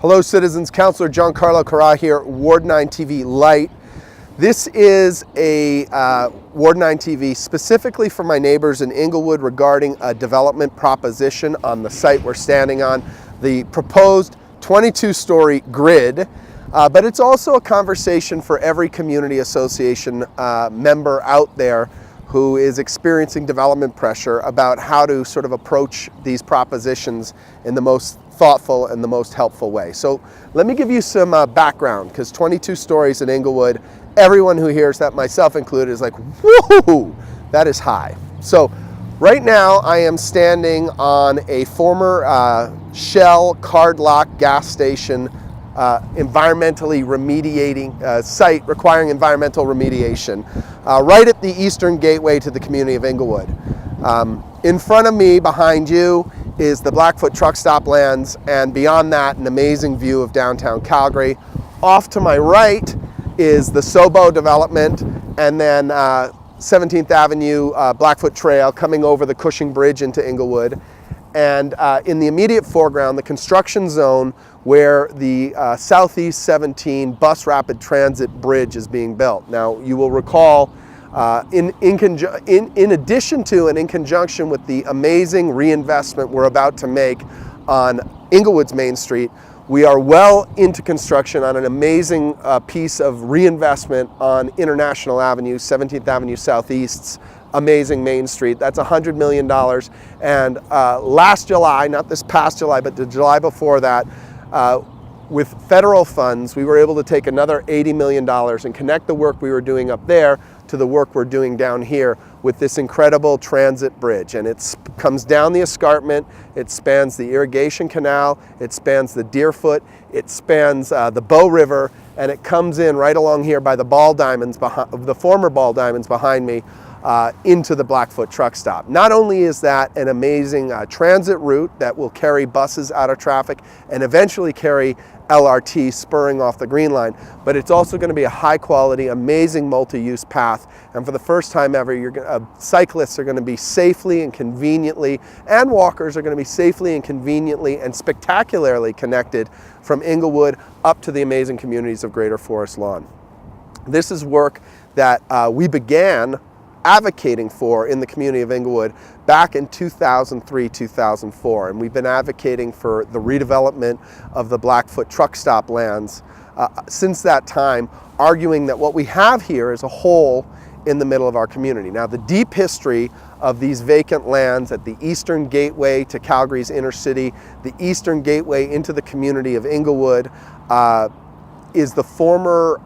Hello citizens, Councillor Gian-Carlo Carra here, Ward 9 TV Light. This is a Ward 9 TV specifically for my neighbors in Inglewood regarding a development proposition on the site we're standing on, the proposed 22-story grid, but it's also a conversation for every community association member out there who is experiencing development pressure about how to sort of approach these propositions in the most thoughtful and the most helpful way. So let me give you some background, because 22 stories in Inglewood, everyone who hears that, myself included, is like, whoa, that is high. So right now I am standing on a former Shell card lock gas station environmentally remediating site requiring environmental remediation right at the eastern gateway to the community of Inglewood. In front of me, behind you, is the Blackfoot truck stop lands, and beyond that, an amazing view of downtown Calgary. Off to my right is the Sobo development, and then 17th Avenue Blackfoot Trail coming over the Cushing Bridge into Inglewood. And in the immediate foreground, the construction zone where the Southeast 17 bus rapid transit bridge is being built. Now, you will recall, in addition to and in conjunction with the amazing reinvestment we're about to make on Inglewood's Main Street, we are well into construction on an amazing piece of reinvestment on International Avenue, 17th Avenue Southeast's amazing Main Street. That's $100 million. And last July, not this past July, but the July before that, with federal funds, we were able to take another $80 million and connect the work we were doing up there to the work we're doing down here with this incredible transit bridge. And it comes down the escarpment, it spans the irrigation canal, it spans the Deerfoot, it spans the Bow River, and it comes in right along here by the ball diamonds, the former ball diamonds behind me, into the Blackfoot truck stop. Not only is that an amazing transit route that will carry buses out of traffic and eventually carry LRT spurring off the Green Line, but it's also going to be a high quality, amazing multi-use path. And for the first time ever, cyclists are going to be safely and conveniently, and walkers are going to be safely and conveniently and spectacularly connected from Inglewood up to the amazing communities of Greater Forest Lawn. This is work that we began advocating for in the community of Inglewood back in 2003-2004, and we've been advocating for the redevelopment of the Blackfoot truck stop lands since that time, arguing that what we have here is a hole in the middle of our community. Now, the deep history of these vacant lands at the eastern gateway to Calgary's inner city, the eastern gateway into the community of Inglewood, is the former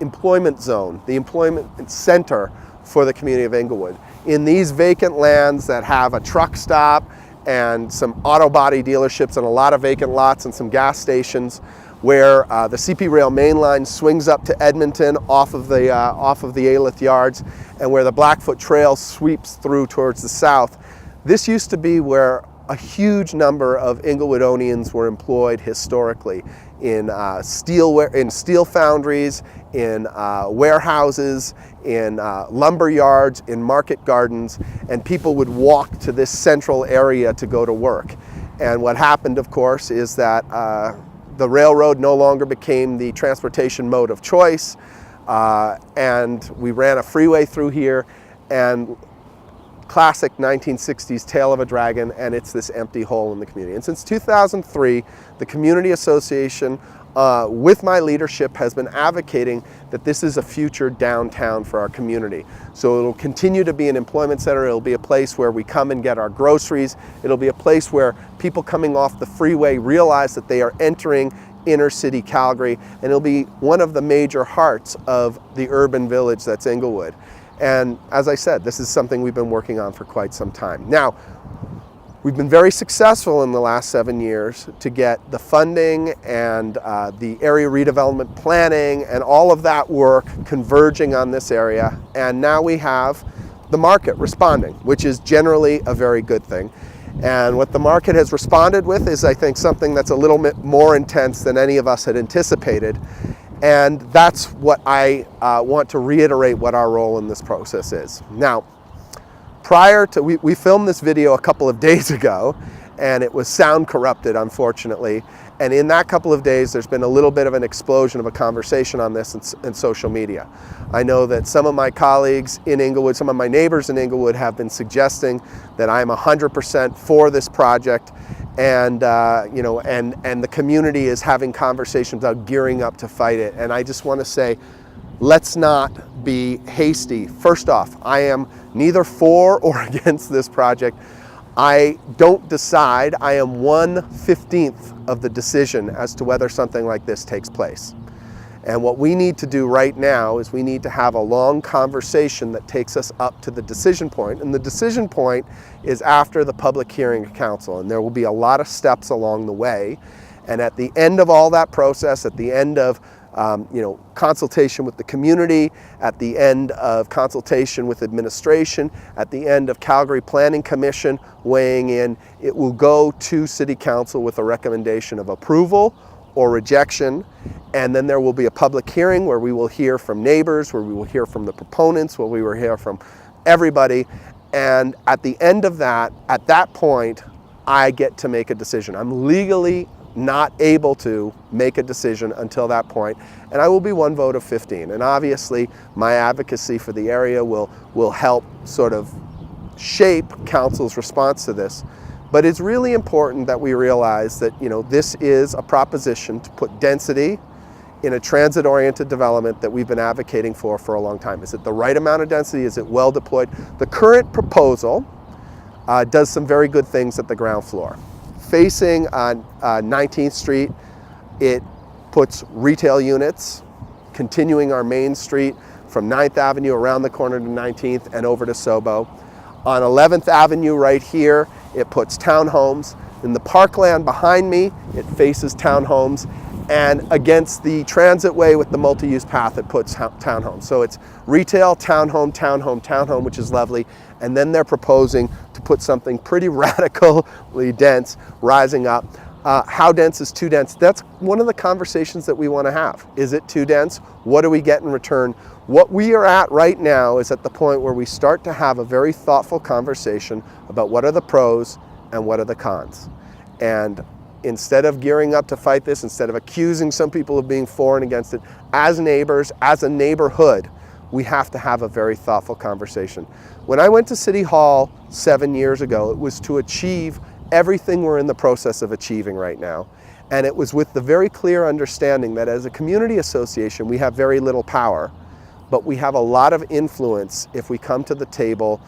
employment zone, the employment center for the community of Inglewood. In these vacant lands that have a truck stop and some auto body dealerships and a lot of vacant lots and some gas stations, where the CP Rail main line swings up to Edmonton off of the Alyth Yards, and where the Blackfoot Trail sweeps through towards the south. This used to be where a huge number of Inglewoodonians were employed historically in steel foundries, in warehouses, in lumber yards, in market gardens, and people would walk to this central area to go to work. And what happened, of course, is that the railroad no longer became the transportation mode of choice, and we ran a freeway through here, and classic 1960s Tale of a Dragon, and it's this empty hole in the community. And since 2003, the Community Association, with my leadership, has been advocating that this is a future downtown for our community. So it'll continue to be an employment center, it'll be a place where we come and get our groceries, it'll be a place where people coming off the freeway realize that they are entering inner city Calgary, and it'll be one of the major hearts of the urban village that's Inglewood. And as I said, this is something we've been working on for quite some time. Now, we've been very successful in the last 7 years to get the funding and the area redevelopment planning and all of that work converging on this area. And now we have the market responding, which is generally a very good thing. And what the market has responded with is, I think, something that's a little bit more intense than any of us had anticipated. And that's what I want to reiterate what our role in this process is. Now, prior to, we filmed this video a couple of days ago, and it was sound corrupted, unfortunately. And in that couple of days, there's been a little bit of an explosion of a conversation on this in social media. I know that some of my colleagues in Inglewood, some of my neighbors in Inglewood have been suggesting that I'm 100% for this project, and and the community is having conversations about gearing up to fight it. And I just want to say, let's not be hasty. First off, I am neither for or against this project. I don't decide. I am 1/15 of the decision as to whether something like this takes place. And what we need to do right now is we need to have a long conversation that takes us up to the decision point. And the decision point is after the public hearing of council. And there will be a lot of steps along the way. And at the end of all that process, at the end of consultation with the community, at the end of consultation with administration, at the end of Calgary Planning Commission weighing in, it will go to City Council with a recommendation of approval or rejection. And then there will be a public hearing where we will hear from neighbors, where we will hear from the proponents, where we will hear from everybody. And at the end of that, at that point, I get to make a decision. I'm legally not able to make a decision until that point, and I will be 1 vote of 15. And obviously my advocacy for the area will help sort of shape council's response to this. But it's really important that we realize that this is a proposition to put density in a transit-oriented development that we've been advocating for a long time. Is it the right amount of density? Is it well deployed? The current proposal does some very good things at the ground floor. Facing on 19th Street, it puts retail units, continuing our main street from 9th Avenue around the corner to 19th and over to Sobo. On 11th Avenue right here, it puts townhomes. In the parkland behind me, it faces townhomes. And against the transitway with the multi-use path, it puts townhomes. So it's retail, townhome, townhome, townhome, which is lovely. And then they're proposing to put something pretty radically dense rising up. How dense is too dense? That's one of the conversations that we want to have. Is it too dense? What do we get in return? What we are at right now is at the point where we start to have a very thoughtful conversation about what are the pros and what are the cons. And instead of gearing up to fight this, instead of accusing some people of being for and against it, as neighbors, as a neighborhood, we have to have a very thoughtful conversation. When I went to City Hall 7 years ago, it was to achieve everything we're in the process of achieving right now. And it was with the very clear understanding that as a community association, we have very little power, but we have a lot of influence if we come to the table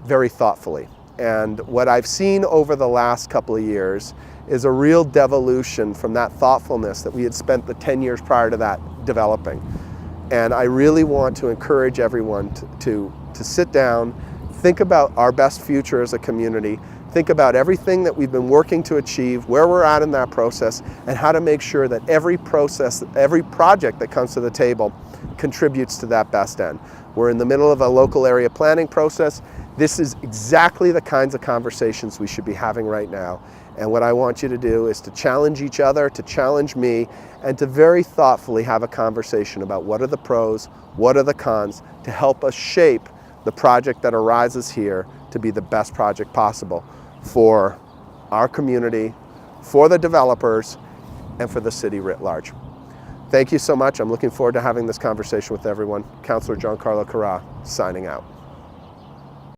very thoughtfully. And what I've seen over the last couple of years is a real devolution from that thoughtfulness that we had spent the 10 years prior to that developing. And I really want to encourage everyone to sit down, think about our best future as a community, think about everything that we've been working to achieve, where we're at in that process, and how to make sure that every project that comes to the table contributes to that best end. We're in the middle of a local area planning process. This is exactly the kinds of conversations we should be having right now. And what I want you to do is to challenge each other, to challenge me, and to very thoughtfully have a conversation about what are the pros, what are the cons, to help us shape the project that arises here to be the best project possible for our community, for the developers, and for the city writ large. Thank you so much. I'm looking forward to having this conversation with everyone. Councillor Gian-Carlo Carra, signing out.